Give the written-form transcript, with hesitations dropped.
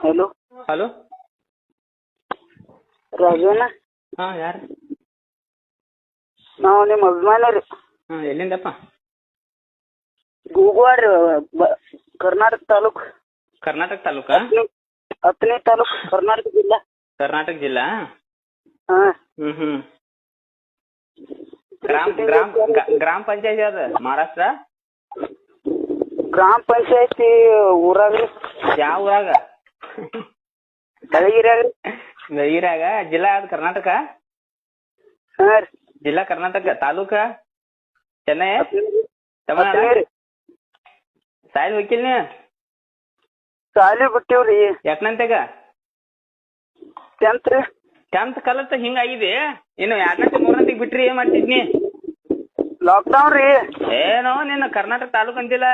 Hello hello Rajanna, ಹಾಂ ಯಾರು? ನಾವು ನಿಮ್ಮ ಅಭಿಮಾನಿ ರೀ. ಹಾಂ ಎಲ್ಲಿಂದಪ್ಪ? ಗೂಗವಾಡ ರೀ, ಕರ್ನಾಟಕ ತಾಲೂಕು. ಕರ್ನಾಟಕ ತಾಲೂಕಾ? ಹತ್ತನೇ ತಾಲೂಕು, ಕರ್ನಾಟಕ ಜಿಲ್ಲಾ. ಕರ್ನಾಟಕ ಜಿಲ್ಲಾ? ಹಾಂ. ಹ್ಞೂ ಗ್ರಾಮ ಪಂಚಾಯತಿ ಅದ ಮಹಾರಾಷ್ಟ್ರ? ಗ್ರಾಮ ಪಂಚಾಯತಿ ಊರಾಗ ರೀ. ಯಾವ ಊರಾಗ? ಬೆಳಗಿರ್ಯಾಗ ರೀ. ಬೆಳಗಿರ್ಯಾಗ. ಜಿಲ್ಲಾ ಯಾವ್ದು? ಕರ್ನಾಟಕ? ಹಾಂ ರೀ. ಜಿಲ್ಲಾ ಕರ್ನಾಟಕ. ತಾಲೂಕ ಚೆನ್ನೈ? ಹತ್ತನೇ ತಮಿಳ್ನಾಡು? ರೀ. ಸಾಯಿಲ್ ವಕೀಲ್ ನೀ? ಸಾಲಿ ಬಿಟ್ಟಿವ್ರಿ. ಯಾಕನಂತೆಗ? 10th ರೀ. 10th ಕಲತ್ ಹಿಂಗಾಗಿದೆ. ಇನ್ನು 2ನೇ 3ನೇ ಬಿಟ್ರಿ ಏನ್ ಮಾಡ್ತಿದ್ನಿ? ಲಾಕ್ಡೌನ್ ರೀ. ಏನೋ ನಿನ್ನ ಕರ್ನಾಟಕ ತಾಲೂಕ್ ಅಂತಿಲ್ಲ.